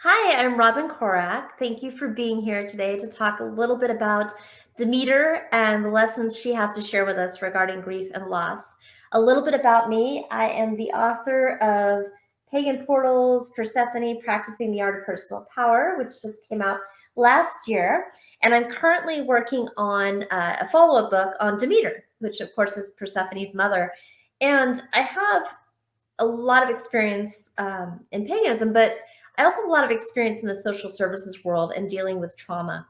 Hi, I'm Robin Corak. Thank you for being here today to talk a little bit about Demeter and the lessons she has to share with us regarding grief and loss. A little bit about me. I am the author of Pagan Portals, Persephone, Practicing the Art of Personal Power, which just came out last year. And I'm currently working on a follow-up book on Demeter, which of course is Persephone's mother. And I have a lot of experience in paganism, but I also have a lot of experience in the social services world and dealing with trauma.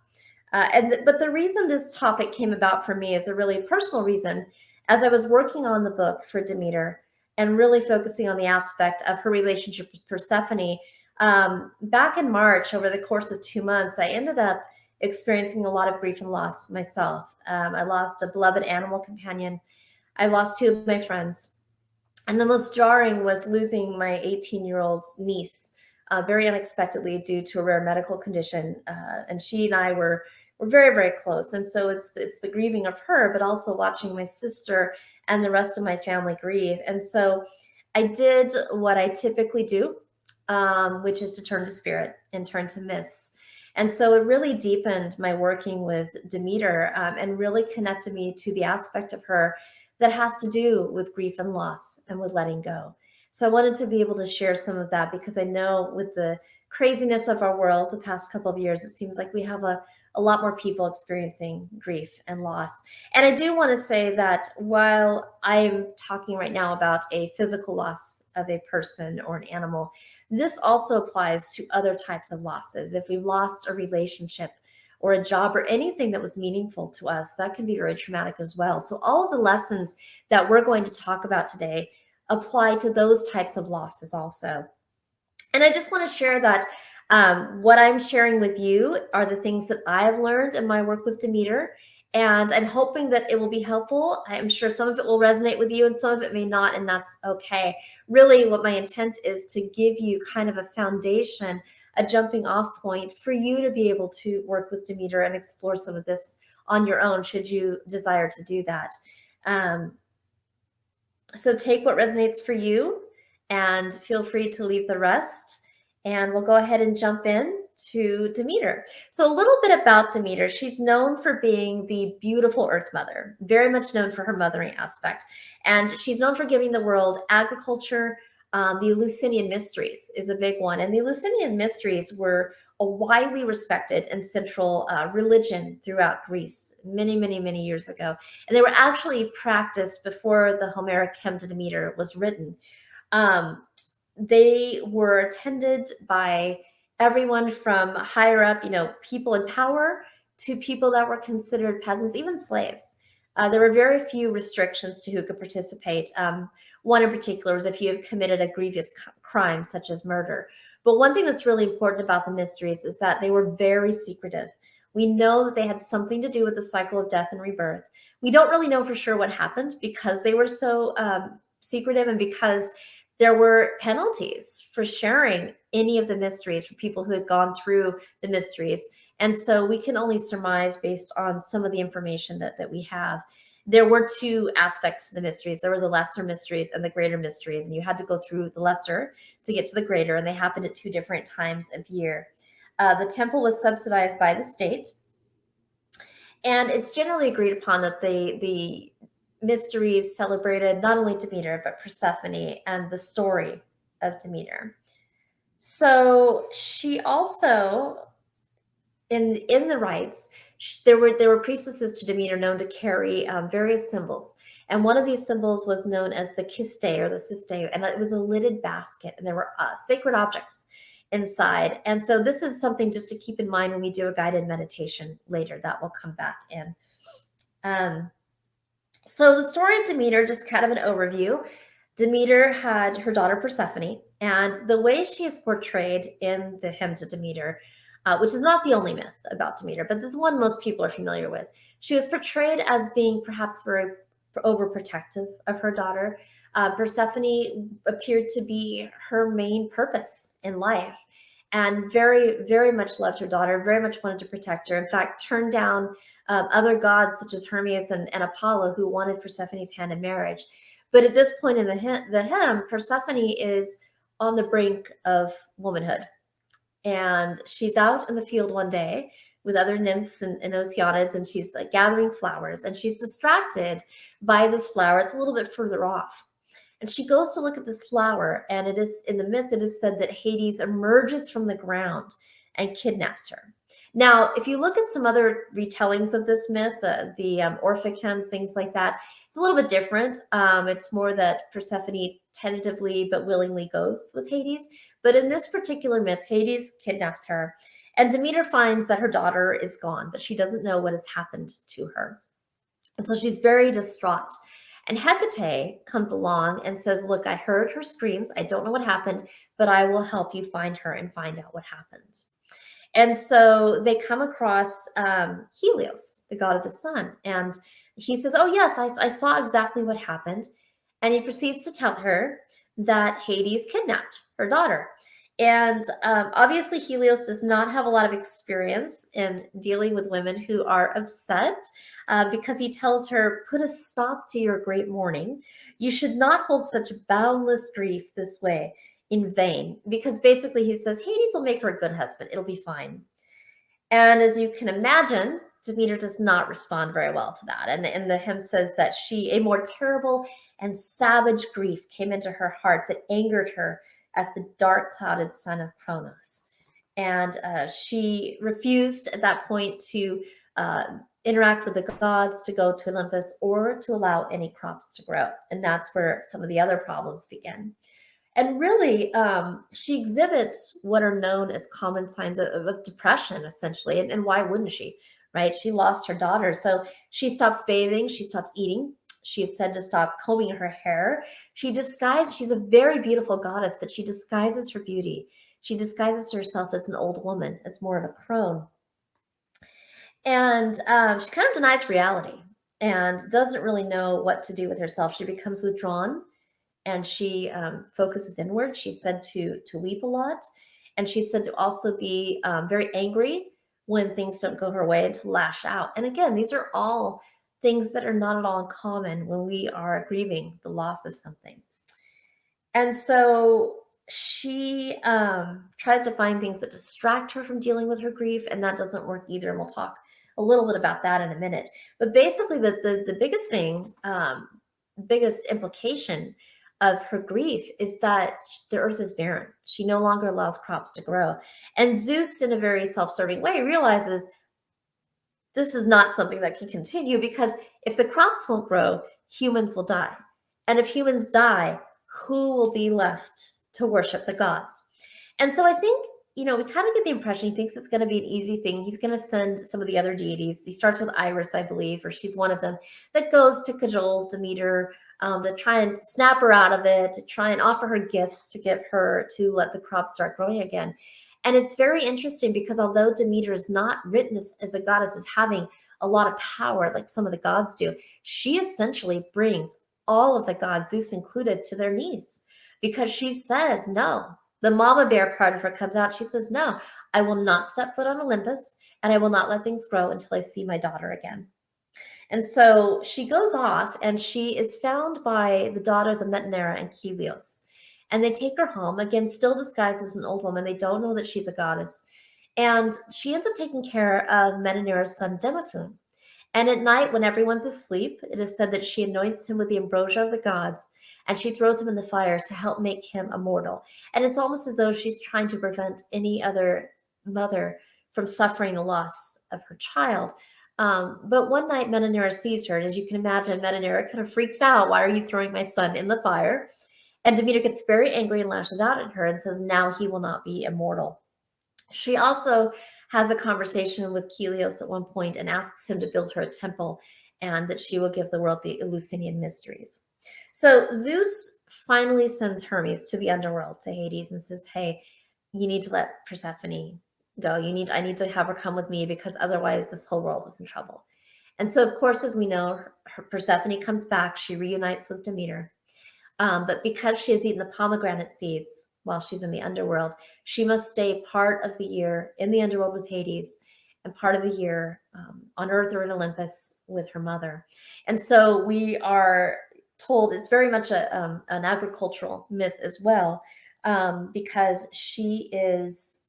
But the reason this topic came about for me is a really personal reason. As I was working on the book for Demeter and really focusing on the aspect of her relationship with Persephone, back in March, over the course of 2 months, I ended up experiencing a lot of grief and loss myself. I lost a beloved animal companion. I lost two of my friends. And the most jarring was losing my 18-year-old niece very unexpectedly due to a rare medical condition. And she and I were very, very close. And so it's the grieving of her, but also watching my sister and the rest of my family grieve. And so I did what I typically do, which is to turn to spirit and turn to myths. And so it really deepened my working with Demeter and really connected me to the aspect of her that has to do with grief and loss and with letting go. So I wanted to be able to share some of that because I know with the craziness of our world the past couple of years, it seems like we have a lot more people experiencing grief and loss. And I do want to say that while I'm talking right now about a physical loss of a person or an animal, this also applies to other types of losses. If we've lost a relationship, or a job or anything that was meaningful to us, that can be very traumatic as well. So all of the lessons that we're going to talk about today apply to those types of losses also. And I just want to share that what I'm sharing with you are the things that I have learned in my work with Demeter. And I'm hoping that it will be helpful. I'm sure some of it will resonate with you and some of it may not, and that's okay. Really, what my intent is to give you kind of a foundation, a jumping off point for you to be able to work with Demeter and explore some of this on your own, should you desire to do that. Um, so take what resonates for you and feel free to leave the rest. And we'll go ahead and jump in to Demeter. So a little bit about Demeter. She's known for being the beautiful Earth Mother, very much known for her mothering aspect. And she's known for giving the world agriculture. The Eleusinian Mysteries is a big one. And the Eleusinian Mysteries were a widely respected and central religion throughout Greece many, many, many years ago. And they were actually practiced before the Homeric hymn to Demeter was written. Um, they were attended by everyone from higher up, people in power to people that were considered peasants, even slaves. There were very few restrictions to who could participate. One in particular was if you had committed a grievous crime, such as murder. But one thing that's really important about the mysteries is that they were very secretive. We know that they had something to do with the cycle of death and rebirth. We don't really know for sure what happened because they were so secretive and because there were penalties for sharing any of the mysteries for people who had gone through the mysteries. And so we can only surmise based on some of the information that we have. There were two aspects to the mysteries. There were the lesser mysteries and the greater mysteries. And you had to go through the lesser to get to the greater. And they happened at two different times of year. The temple was subsidized by the state. And it's generally agreed upon that the mysteries celebrated not only Demeter, but Persephone and the story of Demeter. So she also, in the rites, there were priestesses to Demeter known to carry various symbols. And one of these symbols was known as the kiste or the ciste, and it was a lidded basket, and there were sacred objects inside. And so this is something just to keep in mind when we do a guided meditation later. That will come back in. So the story of Demeter, just kind of an overview. Demeter had her daughter Persephone, and the way she is portrayed in the hymn to Demeter, which is not the only myth about Demeter, but this is one most people are familiar with. She was portrayed as being perhaps very overprotective of her daughter. Persephone appeared to be her main purpose in life and very, very much loved her daughter, very much wanted to protect her. In fact, turned down other gods such as Hermes and Apollo who wanted Persephone's hand in marriage. But at this point in the hymn, Persephone is on the brink of womanhood. And she's out in the field one day with other nymphs and oceanids, and she's like gathering flowers, and she's distracted by this flower. It's a little bit further off. And she goes to look at this flower, and it is in the myth, it is said that Hades emerges from the ground and kidnaps her. Now, if you look at some other retellings of this myth, the Orphichens, things like that, it's a little bit different. It's more that Persephone tentatively but willingly goes with Hades. But in this particular myth, Hades kidnaps her, and Demeter finds that her daughter is gone, but she doesn't know what has happened to her. And so she's very distraught. And Hecate comes along and says, look, I heard her screams. I don't know what happened, but I will help you find her and find out what happened. And so they come across Helios, the god of the sun. And he says, oh, yes, I saw exactly what happened. And he proceeds to tell her that Hades kidnapped her daughter. And obviously, Helios does not have a lot of experience in dealing with women who are upset because he tells her, put a stop to your great mourning. You should not hold such boundless grief this way in vain, because basically he says Hades will make her a good husband. It'll be fine. And as you can imagine, Demeter does not respond very well to that. And the hymn says that a more terrible and savage grief came into her heart that angered her at the dark clouded son of Cronos. And she refused at that point to interact with the gods, to go to Olympus, or to allow any crops to grow. And that's where some of the other problems begin. And really, she exhibits what are known as common signs of depression, essentially. And why wouldn't she, right? She lost her daughter. So she stops bathing, she stops eating. She is said to stop combing her hair. She's a very beautiful goddess, but she disguises her beauty. She disguises herself as an old woman, as more of a crone. And she kind of denies reality and doesn't really know what to do with herself. She becomes withdrawn, and she focuses inward. She's said to weep a lot, and she's said to also be very angry when things don't go her way and to lash out. And again, these are all things that are not at all uncommon when we are grieving the loss of something. And so she tries to find things that distract her from dealing with her grief, and that doesn't work either. And we'll talk a little bit about that in a minute. But basically, the biggest thing, biggest implication of her grief is that the earth is barren. She no longer allows crops to grow. And Zeus, in a very self-serving way, realizes this is not something that can continue, because if the crops won't grow, humans will die. And if humans die, who will be left to worship the gods? And so I think, we kind of get the impression he thinks it's going to be an easy thing. He's going to send some of the other deities. He starts with Iris, I believe, or she's one of them, that goes to cajole Demeter, to try and snap her out of it, to try and offer her gifts to get her to let the crops start growing again. And it's very interesting because although Demeter is not written as a goddess of having a lot of power like some of the gods do, she essentially brings all of the gods, Zeus included, to their knees, because she says no. The mama bear part of her comes out. She says, no, I will not step foot on Olympus, and I will not let things grow until I see my daughter again. And so she goes off, and she is found by the daughters of Metanera and Helios. And they take her home, again, still disguised as an old woman. They don't know that she's a goddess. And she ends up taking care of Metanera's son, Demophoon. And at night, when everyone's asleep, it is said that she anoints him with the ambrosia of the gods, and she throws him in the fire to help make him immortal. And it's almost as though she's trying to prevent any other mother from suffering the loss of her child. But one night, Metanera sees her, and as you can imagine, Metanera kind of freaks out. Why are you throwing my son in the fire? And Demeter gets very angry and lashes out at her and says, now he will not be immortal. She also has a conversation with Helios at one point and asks him to build her a temple, and that she will give the world the Eleusinian mysteries. So Zeus finally sends Hermes to the underworld, to Hades, and says, hey, you need to let Persephone go. I need to have her come with me, because otherwise this whole world is in trouble. And so, of course, as we know, Persephone comes back. She reunites with Demeter. But because she has eaten the pomegranate seeds while she's in the underworld, she must stay part of the year in the underworld with Hades and part of the year on Earth or in Olympus with her mother. And so we are told it's very much an agricultural myth as well, because she is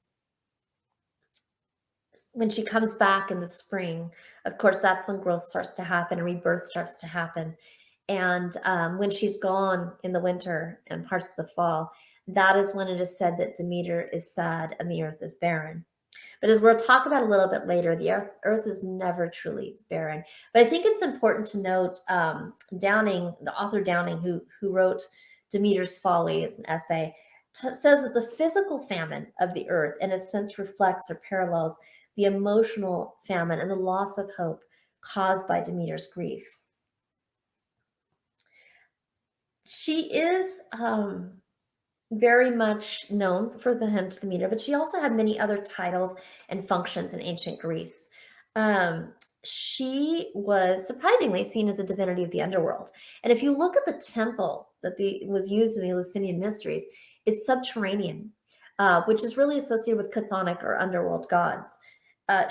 when she comes back in the spring, of course, that's when growth starts to happen and rebirth starts to happen. And when she's gone in the winter and parts of the fall, that is when it is said that Demeter is sad and the earth is barren. But as we'll talk about a little bit later, the earth is never truly barren. But I think it's important to note Downing, the author Downing, who wrote Demeter's Folly, it's an essay, says that the physical famine of the earth, in a sense, reflects or parallels the emotional famine and the loss of hope caused by Demeter's grief. She is very much known for the hymn to Demeter, but she also had many other titles and functions in ancient Greece. She was surprisingly seen as a divinity of the underworld. And if you look at the temple that was used in the Eleusinian Mysteries, it's subterranean, which is really associated with chthonic or underworld gods.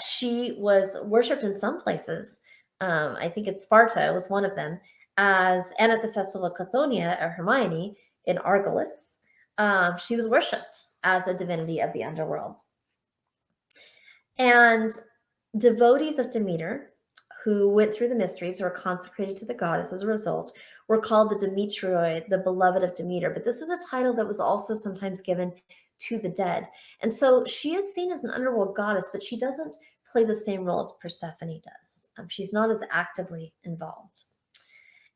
She was worshipped in some places. I think it's Sparta was one of them, and at the festival of Chthoniya or Hermione in Argolis, she was worshipped as a divinity of the underworld. And devotees of Demeter who went through the mysteries or were consecrated to the goddess as a result were called the Demetrioi, the beloved of Demeter. But this was a title that was also sometimes given to the dead. And so she is seen as an underworld goddess, but she doesn't play the same role as Persephone does. She's not as actively involved.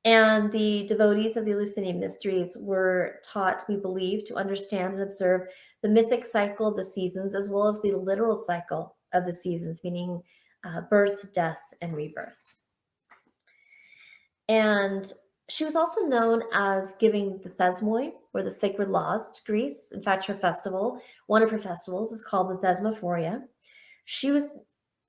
And the devotees of the Eleusinian Mysteries were taught, we believe, to understand and observe the mythic cycle of the seasons as well as the literal cycle of the seasons, meaning birth, death, and rebirth. And she was also known as giving the thesmoi, or the sacred laws, to Greece. In fact, one of her festivals, is called the Thesmophoria. She was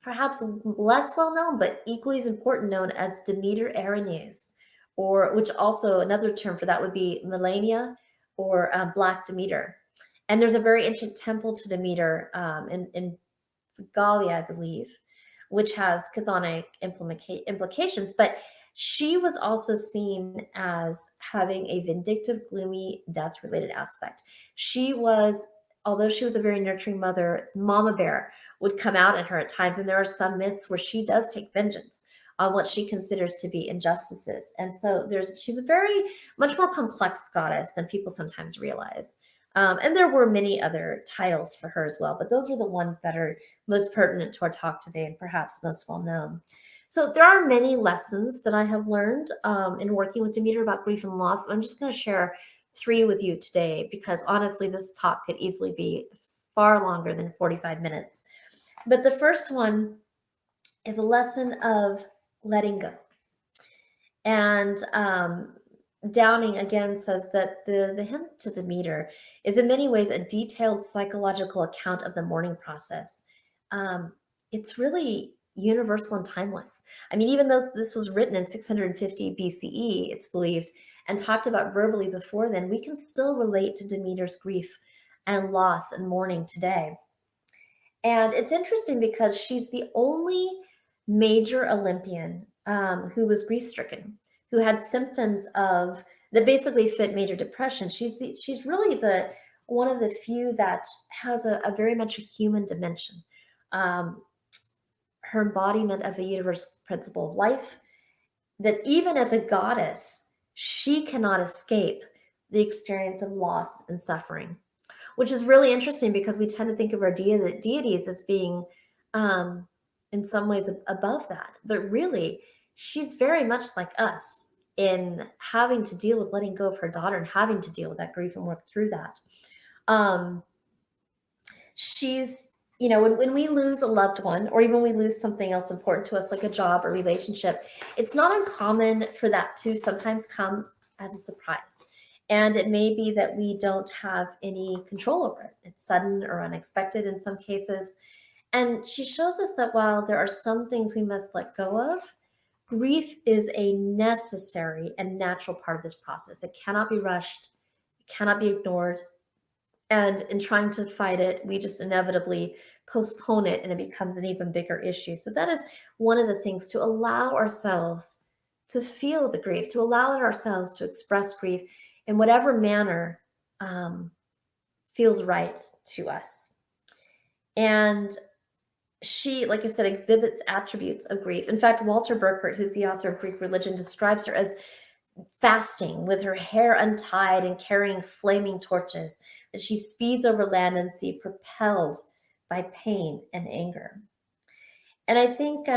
perhaps less well known, but equally as important, known as Demeter Erinyes, or which also another term for that would be Melania or Black Demeter. And there's a very ancient temple to Demeter in Gallia, I believe, which has chthonic implications. But she was also seen as having a vindictive, gloomy, death-related aspect. She was, although she was a very nurturing mother, Mama Bear would come out in her at times, and there are some myths where she does take vengeance on what she considers to be injustices. And so she's a very much more complex goddess than people sometimes realize. And there were many other titles for her as well, but those are the ones that are most pertinent to our talk today and perhaps most well known. So there are many lessons that I have learned in working with Demeter about grief and loss. I'm just going to share 3 with you today because honestly, this talk could easily be far longer than 45 minutes. But the first one is a lesson of letting go. And Downing again says that the hymn to Demeter is in many ways a detailed psychological account of the mourning process. It's really universal and timeless. I mean, even though this was written in 650 BCE, it's believed, and talked about verbally before then, we can still relate to Demeter's grief and loss and mourning today. And it's interesting because she's the only major Olympian who was grief-stricken, who had symptoms of that basically fit major depression. She's really the one of the few that has a very much a human dimension. Her embodiment of a universal principle of life, that even as a goddess, she cannot escape the experience of loss and suffering, which is really interesting because we tend to think of our deities as being in some ways above that. But really, she's very much like us in having to deal with letting go of her daughter and having to deal with that grief and work through that. She's, when we lose a loved one, or even we lose something else important to us, like a job or relationship, it's not uncommon for that to sometimes come as a surprise. And it may be that we don't have any control over it. It's sudden or unexpected in some cases. And she shows us that while there are some things we must let go of, grief is a necessary and natural part of this process. It cannot be rushed. It cannot be ignored. And in trying to fight it, we just inevitably postpone it and it becomes an even bigger issue. So that is one of the things, to allow ourselves to feel the grief, to allow ourselves to express grief in whatever manner feels right to us. And she, like I said, exhibits attributes of grief. In fact, Walter Burkert, who's the author of Greek Religion, describes her as fasting with her hair untied and carrying flaming torches, that she speeds over land and sea, propelled by pain and anger. And I think,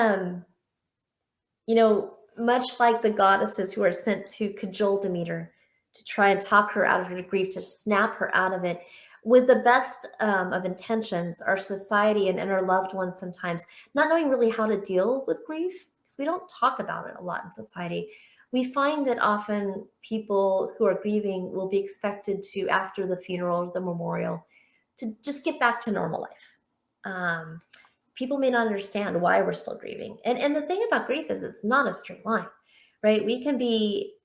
much like the goddesses who are sent to cajole Demeter, to try and talk her out of her grief, to snap her out of it, with the best of intentions, our society and our loved ones sometimes not knowing really how to deal with grief, because we don't talk about it a lot in society. We find that often people who are grieving will be expected to, after the funeral, the memorial, to just get back to normal life. People may not understand why we're still grieving. And the thing about grief is it's not a straight line, right? We can be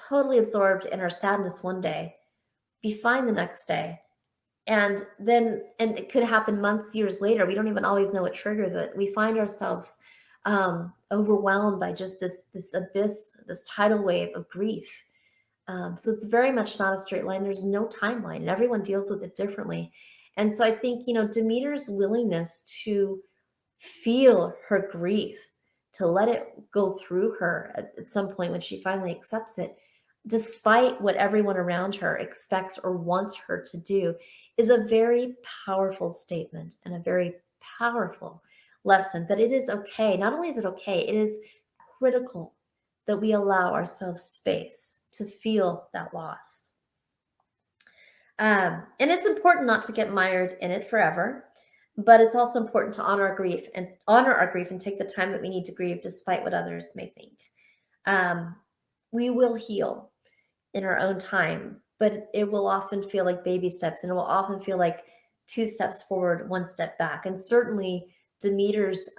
totally absorbed in our sadness one day, be fine the next day, and it could happen months, years later. We don't even always know what triggers it. We find ourselves overwhelmed by just this abyss, this tidal wave of grief. So it's very much not a straight line. There's no timeline, and everyone deals with it differently. And so I think, Demeter's willingness to feel her grief, to let it go through her at some point when she finally accepts it, despite what everyone around her expects or wants her to do, is a very powerful statement and a very powerful lesson that it is okay. Not only is it okay, it is critical that we allow ourselves space to feel that loss. And it's important not to get mired in it forever, but it's also important to honor our grief and take the time that we need to grieve despite what others may think. We will heal in our own time, but it will often feel like baby steps, and it will often feel like two steps forward, one step back. And certainly Demeter's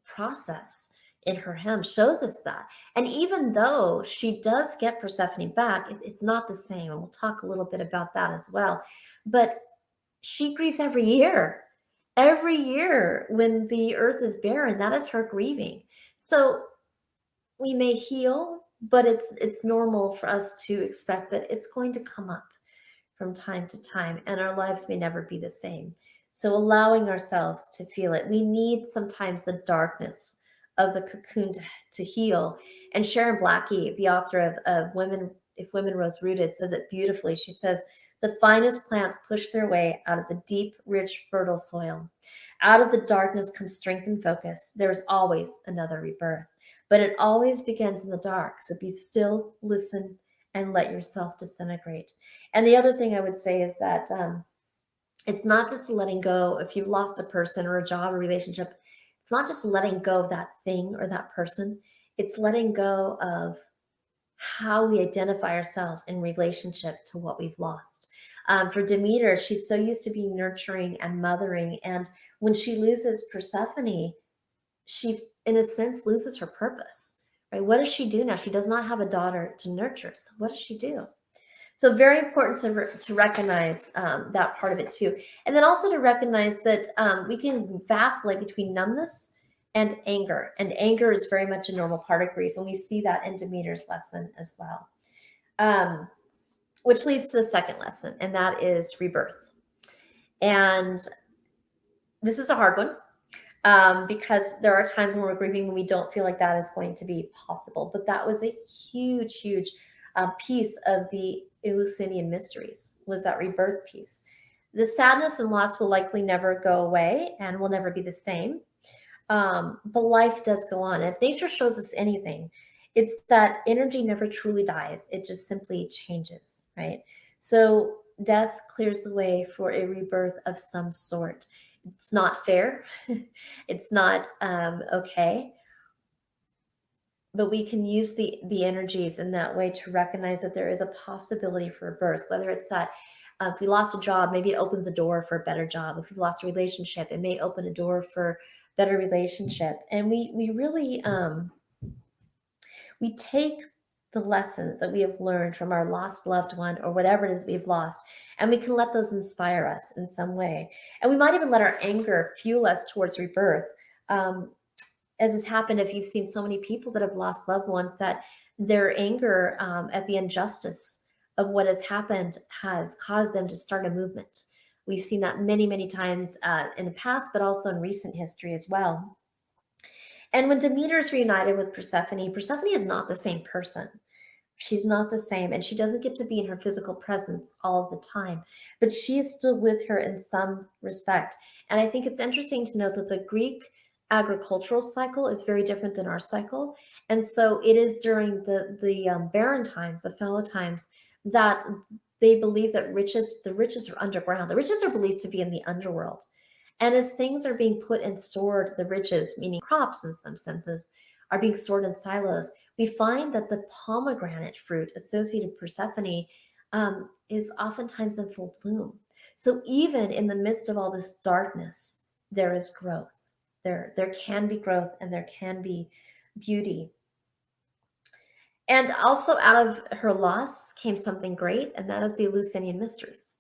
process in her hymn shows us that. And even though she does get Persephone back, it's not the same. And we'll talk a little bit about that as well. But she grieves every year. Every year when the earth is barren, that is her grieving. So we may heal, but it's normal for us to expect that it's going to come up from time to time, and our lives may never be the same. So allowing ourselves to feel it. We need sometimes the darkness of the cocoon to heal. And Sharon Blackie, the author of Women, If Women Rose Rooted, says it beautifully. She says, the finest plants push their way out of the deep, rich, fertile soil. Out of the darkness comes strength and focus. There is always another rebirth, but it always begins in the dark. So be still, listen, and let yourself disintegrate. And the other thing I would say is that it's not just letting go. If you've lost a person or a job or relationship, it's not just letting go of that thing or that person. It's letting go of how we identify ourselves in relationship to what we've lost. For Demeter, she's so used to being nurturing and mothering. And when she loses Persephone, she, in a sense, loses her purpose, right? What does she do now? She does not have a daughter to nurture. So what does she do? So very important to recognize that part of it too. And then also to recognize that we can vacillate between numbness and anger. And anger is very much a normal part of grief. And we see that in Demeter's lesson as well. Which leads to the second lesson, and that is rebirth. And this is a hard one because there are times when we're grieving when we don't feel like that is going to be possible. But that was a huge, huge piece of the Eleusinian mysteries, was that rebirth piece. The sadness and loss will likely never go away and will never be the same. But life does go on. If nature shows us anything, it's that energy never truly dies. It just simply changes, right? So death clears the way for a rebirth of some sort. It's not fair. It's not okay. But we can use the energies in that way to recognize that there is a possibility for a birth, whether it's that if we lost a job, maybe it opens a door for a better job. If we've lost a relationship, it may open a door for better relationship. And we really we take the lessons that we have learned from our lost loved one or whatever it is we've lost, and we can let those inspire us in some way. And we might even let our anger fuel us towards rebirth. As has happened, if you've seen so many people that have lost loved ones, that their anger at the injustice of what has happened has caused them to start a movement We've seen that many, many times in the past, but also in recent history as well. And when Demeter is reunited with Persephone, Persephone is not the same person. She's not the same, and she doesn't get to be in her physical presence all the time, but she is still with her in some respect. And I think it's interesting to note that the Greek agricultural cycle is very different than our cycle, and so it is during the barren times, the fallow times, that they believe that the riches are underground. The riches are believed to be in the underworld, and as things are being put and stored, the riches, meaning crops in some senses, are being stored in silos, we find that the pomegranate fruit associated with Persephone is oftentimes in full bloom. So even in the midst of all this darkness, there is growth. There can be growth and there can be beauty. And also out of her loss came something great, and that is the Eleusinian mysteries.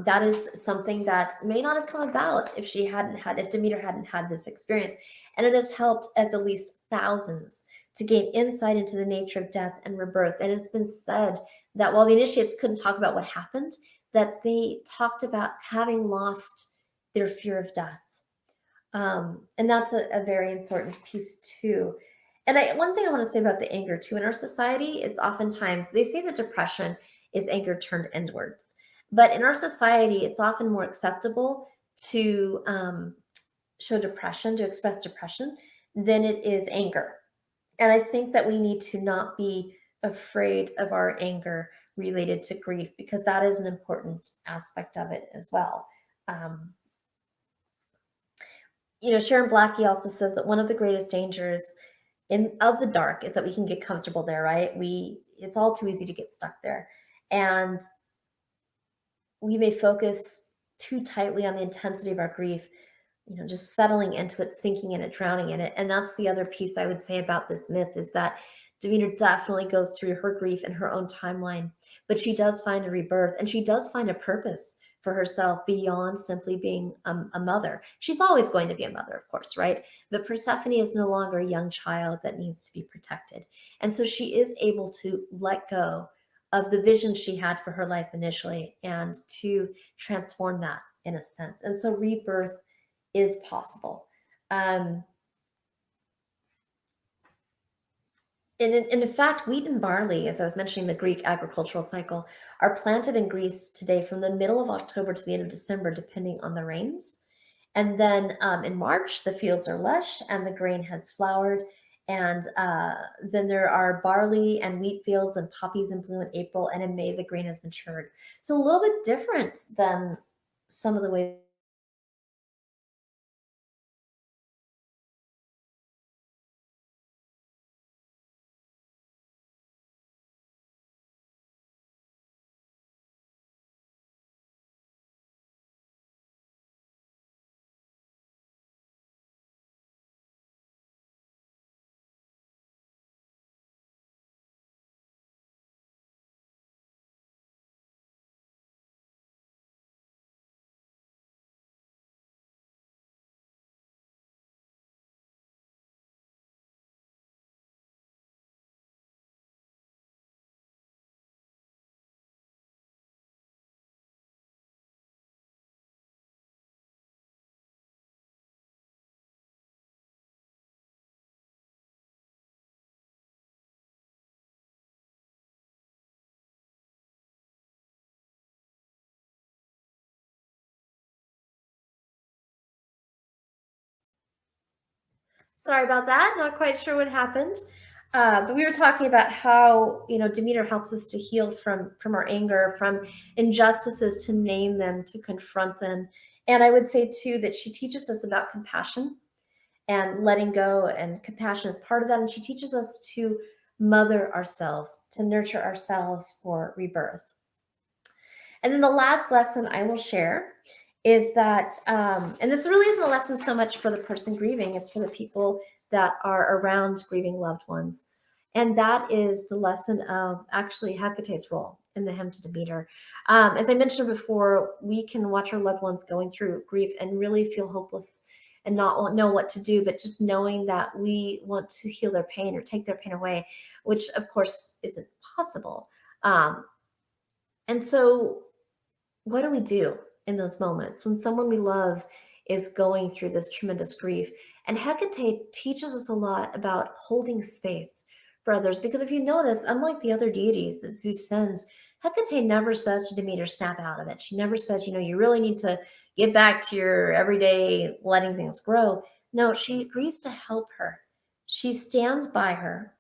That is something that may not have come about if Demeter hadn't had this experience. And it has helped at the least thousands to gain insight into the nature of death and rebirth. And it's been said that while the initiates couldn't talk about what happened, that they talked about having lost their fear of death. And that's a very important piece too. One thing I want to say about the anger too, in our society, it's oftentimes, they say that depression is anger turned inwards. But in our society, it's often more acceptable to show depression, to express depression, than it is anger. And I think that we need to not be afraid of our anger related to grief, because that is an important aspect of it as well. Um, Sharon Blackie also says that one of the greatest dangers in of the dark is that we can get comfortable there, right? It's all too easy to get stuck there. And we may focus too tightly on the intensity of our grief, just settling into it, sinking in it, drowning in it. And that's the other piece I would say about this myth, is that Demeter definitely goes through her grief in her own timeline, but she does find a rebirth and she does find a purpose for herself beyond simply being a mother. She's always going to be a mother, of course, right? But Persephone is no longer a young child that needs to be protected. And so she is able to let go of the vision she had for her life initially and to transform that in a sense. And so rebirth is possible. Um, and in fact, wheat and barley, as I was mentioning, the Greek agricultural cycle, are planted in Greece today from the middle of October to the end of December, depending on the rains. And then in March, the fields are lush and the grain has flowered. And then there are barley and wheat fields and poppies in bloom in April. And in May, the grain has matured. So a little bit different than some of the ways. Sorry about that. Not quite sure what happened. But we were talking about how Demeter helps us to heal from our anger, from injustices, to name them, to confront them. And I would say too that she teaches us about compassion and letting go, and compassion is part of that. And she teaches us to mother ourselves, to nurture ourselves for rebirth. And then the last lesson I will share is that, and this really isn't a lesson so much for the person grieving, it's for the people that are around grieving loved ones. And that is the lesson of actually Hecate's role in the hymn to Demeter. As I mentioned before, we can watch our loved ones going through grief and really feel hopeless and not know what to do, but just knowing that we want to heal their pain or take their pain away, which of course isn't possible. And so what do we do in those moments when someone we love is going through this tremendous grief. And Hecate teaches us a lot about holding space for others because if you notice, unlike the other deities that Zeus sends, Hecate never says to Demeter, snap out of it. She never says, you really need to get back to your everyday letting things grow. No, she agrees to help her. She stands by her.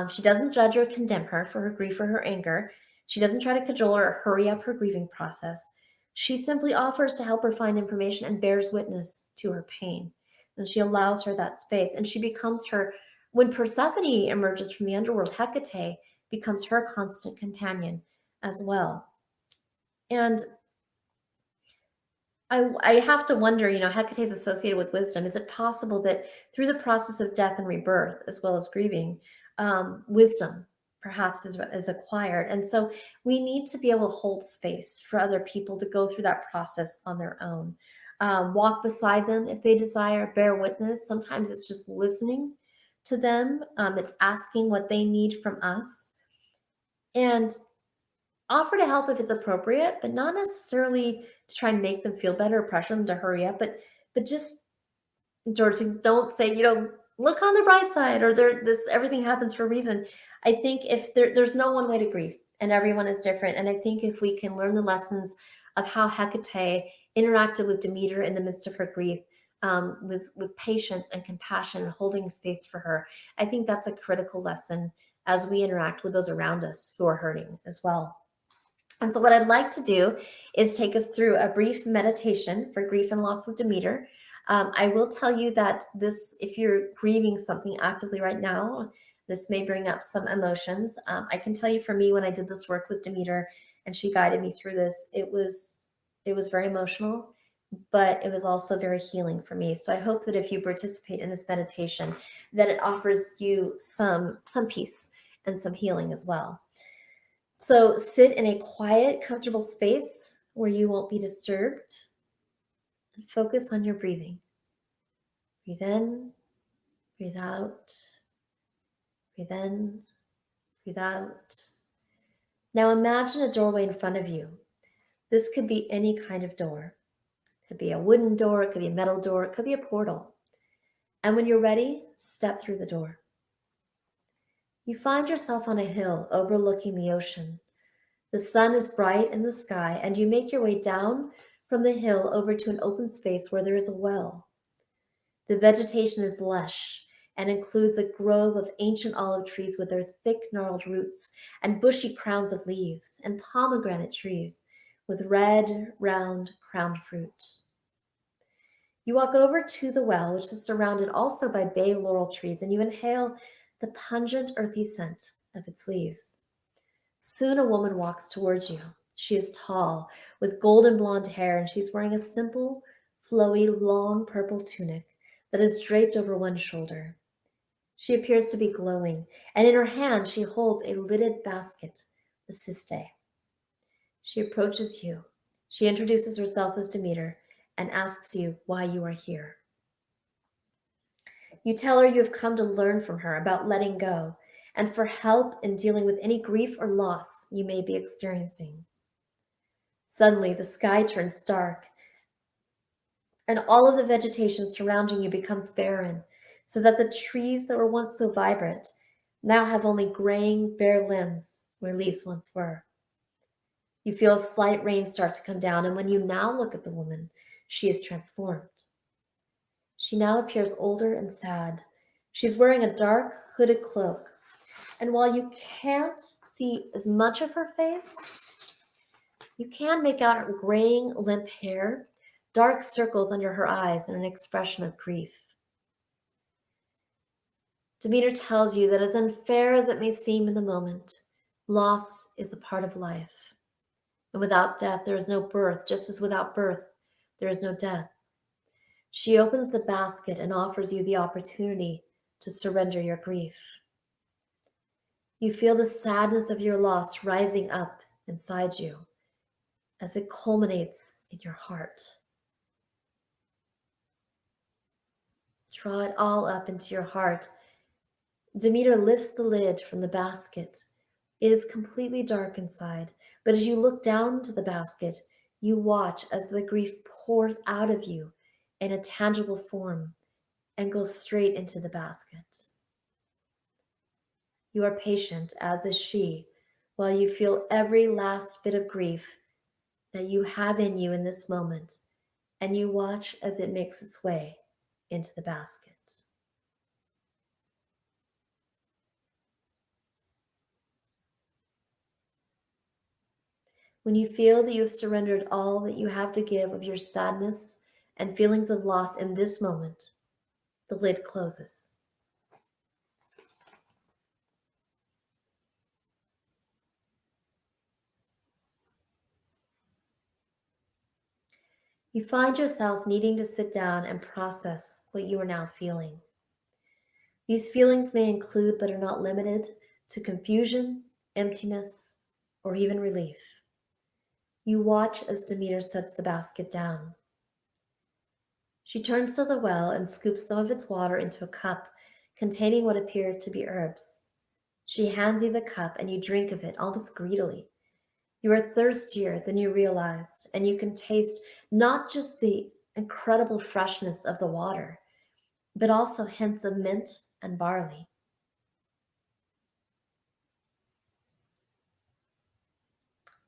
She doesn't judge or condemn her for her grief or her anger. She doesn't try to cajole her or hurry up her grieving process. She simply offers to help her find information and bears witness to her pain. And she allows her that space. And she becomes her, when Persephone emerges from the underworld, Hecate becomes her constant companion as well. And I have to wonder, Hecate is associated with wisdom. Is it possible that through the process of death and rebirth, as well as grieving, wisdom perhaps is acquired? And so we need to be able to hold space for other people to go through that process on their own. Walk beside them if they desire, bear witness. Sometimes it's just listening to them, it's asking what they need from us. And offer to help if it's appropriate, but not necessarily to try and make them feel better or pressure them to hurry up. But just George, don't say, look on the bright side or this everything happens for a reason. I think if there's no one way to grieve and everyone is different. And I think if we can learn the lessons of how Hecate interacted with Demeter in the midst of her grief, with patience and compassion and holding space for her, I think that's a critical lesson as we interact with those around us who are hurting as well. And so, what I'd like to do is take us through a brief meditation for grief and loss with Demeter. I will tell you that if you're grieving something actively right now, this may bring up some emotions. I can tell you for me, when I did this work with Demeter and she guided me through this, it was very emotional, but it was also very healing for me. So I hope that if you participate in this meditation, that it offers you some peace and some healing as well. So sit in a quiet, comfortable space where you won't be disturbed and focus on your breathing. Breathe in, breathe out, breathe in, breathe out. Now imagine a doorway in front of you. This could be any kind of door. It could be a wooden door, it could be a metal door, it could be a portal. And when you're ready, step through the door. You find yourself on a hill overlooking the ocean. The sun is bright in the sky, and you make your way down from the hill over to an open space where there is a well. The vegetation is lush and includes a grove of ancient olive trees with their thick, gnarled roots and bushy crowns of leaves, and pomegranate trees with red, round, crowned fruit. You walk over to the well, which is surrounded also by bay laurel trees, and you inhale the pungent, earthy scent of its leaves. Soon a woman walks towards you. She is tall, with golden blonde hair, and she's wearing a simple, flowy, long purple tunic that is draped over one shoulder. She appears to be glowing, and in her hand she holds a lidded basket, the ciste. She approaches you. She introduces herself as Demeter and asks you why you are here. You tell her you have come to learn from her about letting go and for help in dealing with any grief or loss you may be experiencing. Suddenly, the sky turns dark, and all of the vegetation surrounding you becomes barren, so that the trees that were once so vibrant now have only graying, bare limbs where leaves once were. You feel a slight rain start to come down, and when you now look at the woman, she is transformed. She now appears older and sad. She's wearing a dark, hooded cloak. And while you can't see as much of her face, you can make out her graying, limp hair, dark circles under her eyes, and an expression of grief. Demeter tells you that as unfair as it may seem in the moment, loss is a part of life. And without death, there is no birth, just as without birth, there is no death. She opens the basket and offers you the opportunity to surrender your grief. You feel the sadness of your loss rising up inside you as it culminates in your heart. Draw it all up into your heart. Demeter lifts the lid from the basket. It is completely dark inside, but as you look down into the basket, You watch as the grief pours out of you in a tangible form and goes straight into the basket. You are patient, as is she, while you feel every last bit of grief that you have in you in this moment, and you watch as it makes its way into the basket. When you feel that you have surrendered all that you have to give of your sadness and feelings of loss in this moment, the lid closes. You find yourself needing to sit down and process what you are now feeling. These feelings may include, but are not limited to, confusion, emptiness, or even relief. You watch as Demeter sets the basket down. She turns to the well and scoops some of its water into a cup containing what appear to be herbs. She hands you the cup and you drink of it almost greedily. You are thirstier than you realized, and you can taste not just the incredible freshness of the water, but also hints of mint and barley.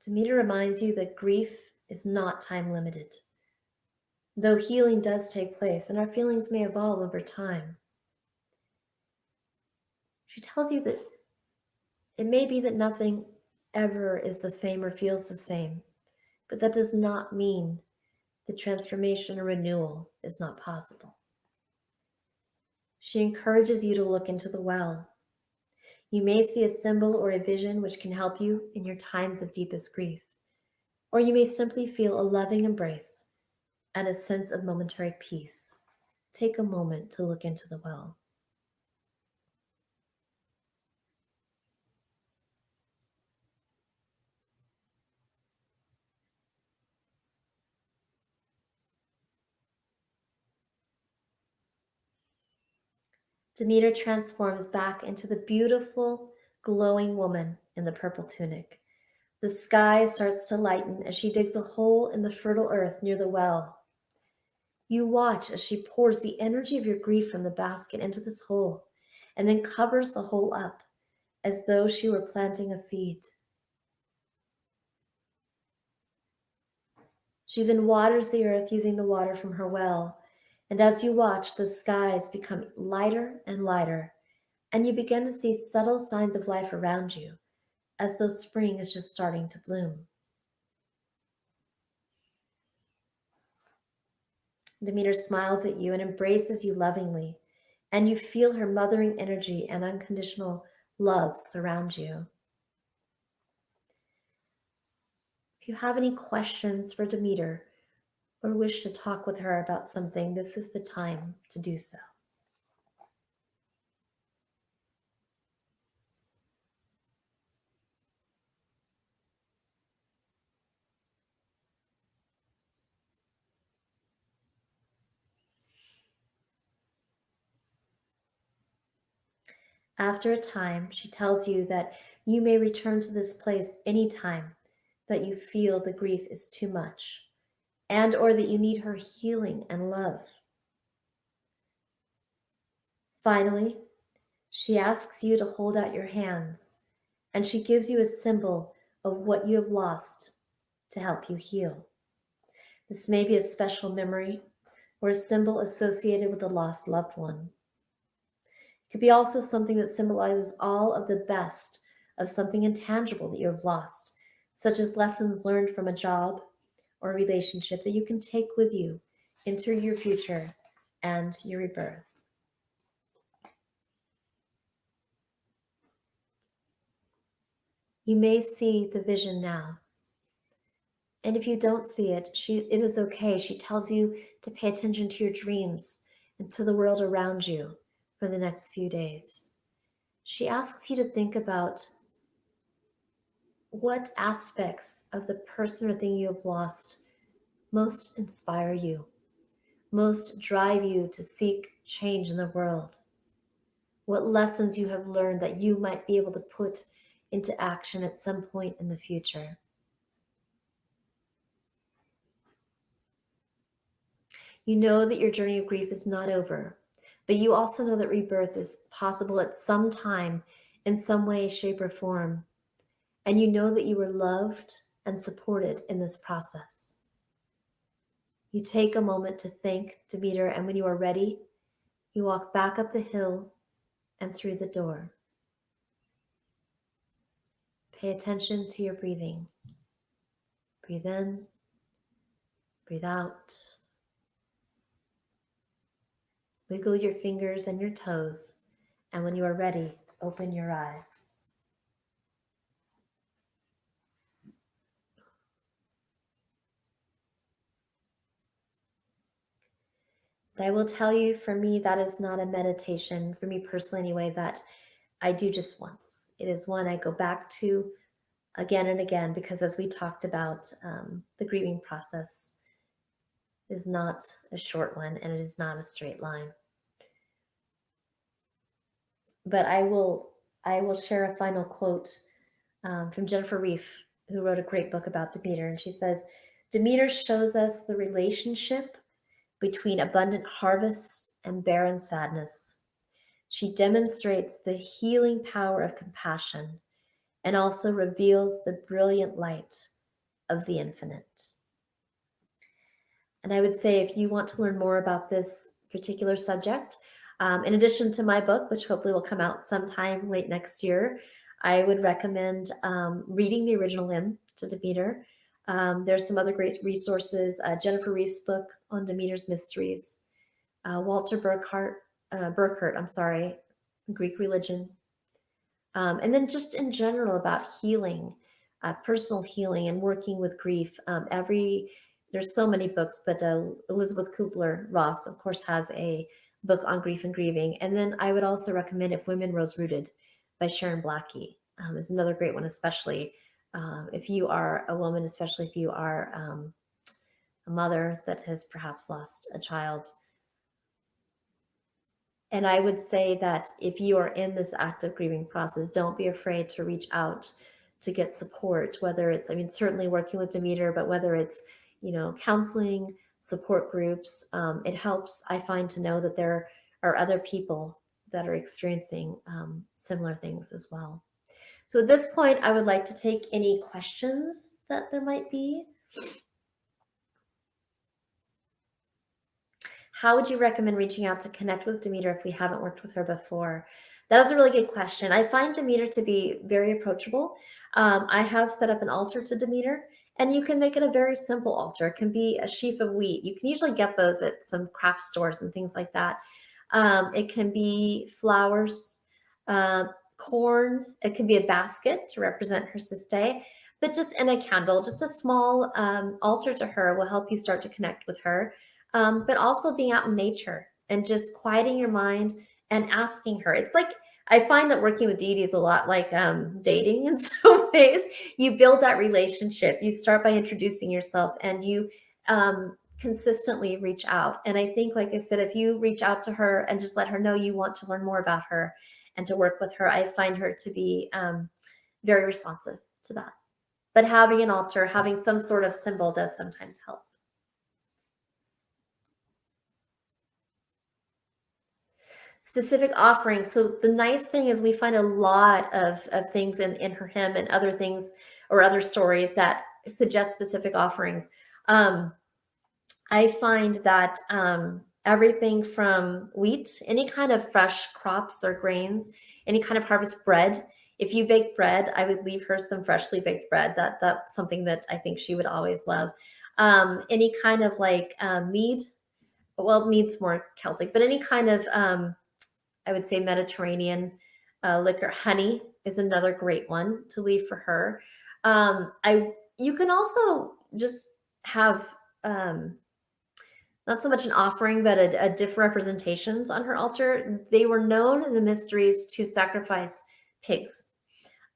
Demeter reminds you that grief is not time limited. Though healing does take place and our feelings may evolve over time, she tells you that it may be that nothing ever is the same or feels the same, but that does not mean the transformation or renewal is not possible. She encourages you to look into the well. You may see a symbol or a vision which can help you in your times of deepest grief, or you may simply feel a loving embrace and a sense of momentary peace. Take a moment to look into the well. Demeter transforms back into the beautiful, glowing woman in the purple tunic. The sky starts to lighten as she digs a hole in the fertile earth near the well. You watch as she pours the energy of your grief from the basket into this hole and then covers the hole up as though she were planting a seed. She then waters the earth using the water from her well, and as you watch, the skies become lighter and lighter, and you begin to see subtle signs of life around you, as though spring is just starting to bloom. Demeter smiles at you and embraces you lovingly, and you feel her mothering energy and unconditional love surround you. If you have any questions for Demeter or wish to talk with her about something, this is the time to do so. After a time, she tells you that you may return to this place anytime that you feel the grief is too much and or that you need her healing and love. Finally, she asks you to hold out your hands and she gives you a symbol of what you have lost to help you heal. This may be a special memory or a symbol associated with a lost loved one. It could be also something that symbolizes all of the best of something intangible that you have lost, such as lessons learned from a job or a relationship that you can take with you into your future and your rebirth. You may see the vision now. And if you don't see it, it is okay. She tells you to pay attention to your dreams and to the world around you for the next few days. She asks you to think about what aspects of the person or thing you have lost most inspire you, most drive you to seek change in the world, what lessons you have learned that you might be able to put into action at some point in the future. You know that your journey of grief is not over, but you also know that rebirth is possible at some time, in some way, shape, or form. And you know that you were loved and supported in this process. You take a moment to thank Demeter, and when you are ready, you walk back up the hill and through the door. Pay attention to your breathing. Breathe in, breathe out. Wiggle your fingers and your toes, and when you are ready, open your eyes. I will tell you, for me, that is not a meditation, for me personally anyway, that I do just once. It is one I go back to again and again, because as we talked about, the grieving process is not a short one, and it is not a straight line. But I will share a final quote from Jennifer Reif, who wrote a great book about Demeter, and she says, "Demeter shows us the relationship between abundant harvests and barren sadness. She demonstrates the healing power of compassion and also reveals the brilliant light of the infinite." And I would say, if you want to learn more about this particular subject, in addition to my book, which hopefully will come out sometime late next year, I would recommend reading the original hymn to Demeter. There's some other great resources. Jennifer Reef's book on Demeter's Mysteries, Walter Burkert, I'm sorry, Greek religion, and then just in general about healing, personal healing, and working with grief. There's so many books, but Elizabeth Kubler-Ross, of course, has a book on grief and grieving. And then I would also recommend If Women Rose Rooted by Sharon Blackie, is another great one, especially if you are a woman, especially if you are a mother that has perhaps lost a child. And I would say that if you are in this active grieving process, don't be afraid to reach out to get support, whether it's, I mean, certainly working with Demeter, but whether it's, counseling, support groups. It helps, I find, to know that there are other people that are experiencing similar things as well. So at this point, I would like to take any questions that there might be. How would you recommend reaching out to connect with Demeter if we haven't worked with her before? That is a really good question. I find Demeter to be very approachable. I have set up an altar to Demeter, and you can make it a very simple altar. It can be a sheaf of wheat. You can usually get those at some craft stores and things like that. It can be flowers, corn. It can be a basket to represent her Day, but just in a candle, just a small altar to her will help you start to connect with her. But also being out in nature and just quieting your mind and asking her. It's like, I find that working with deity is a lot like dating in some ways. You build that relationship. You start by introducing yourself, and you consistently reach out. And I think, like I said, if you reach out to her and just let her know you want to learn more about her and to work with her, I find her to be very responsive to that. But having an altar, having some sort of symbol does sometimes help. Specific offerings. So the nice thing is we find a lot of things in her hymn and other things or other stories that suggest specific offerings. I find that everything from wheat, any kind of fresh crops or grains, any kind of harvest bread. If you bake bread, I would leave her some freshly baked bread. That's something that I think she would always love. Any kind of like mead. Well, mead's more Celtic, but any kind of I would say Mediterranean liquor. Honey is another great one to leave for her. You can also just have not so much an offering, but a different representations on her altar. They were known in the mysteries to sacrifice pigs.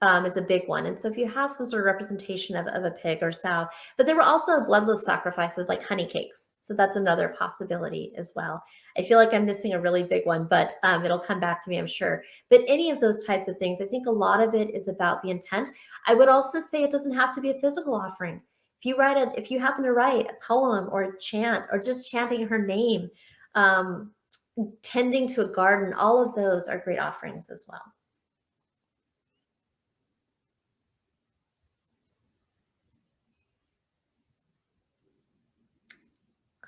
Is a big one. And so if you have some sort of representation of a pig or sow, but there were also bloodless sacrifices like honey cakes. So that's another possibility as well. I feel like I'm missing a really big one, but it'll come back to me, I'm sure. But any of those types of things, I think a lot of it is about the intent. I would also say it doesn't have to be a physical offering. if you happen to write a poem or a chant or just chanting her name, um, tending to a garden, all of those are great offerings as well.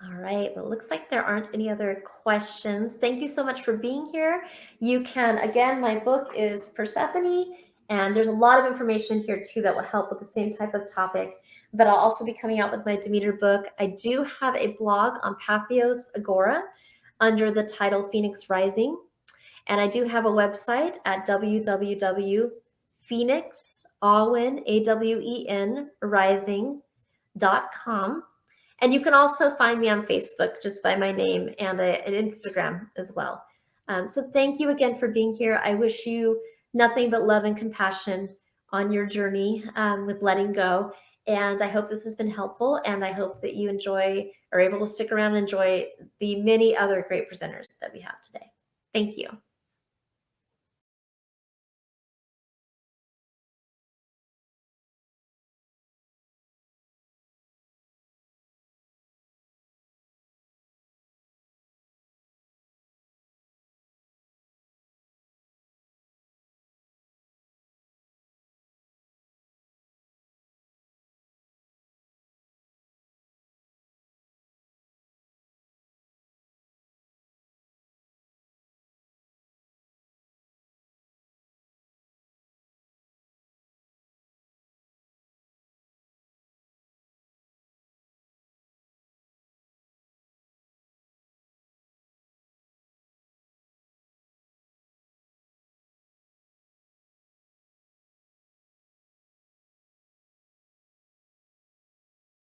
All right. Well, it looks like there aren't any other questions. Thank you so much for being here. You can, again, my book is Persephone, and there's a lot of information in here too that will help with the same type of topic. But I'll also be coming out with my Demeter book. I do have a blog on Pathos Agora under the title Phoenix Rising. And I do have a website at www.phoenix, rising.com. And you can also find me on Facebook just by my name and an Instagram as well. So thank you again for being here. I wish you nothing but love and compassion on your journey with letting go. And I hope this has been helpful. And I hope that you are able to stick around and enjoy the many other great presenters that we have today. Thank you.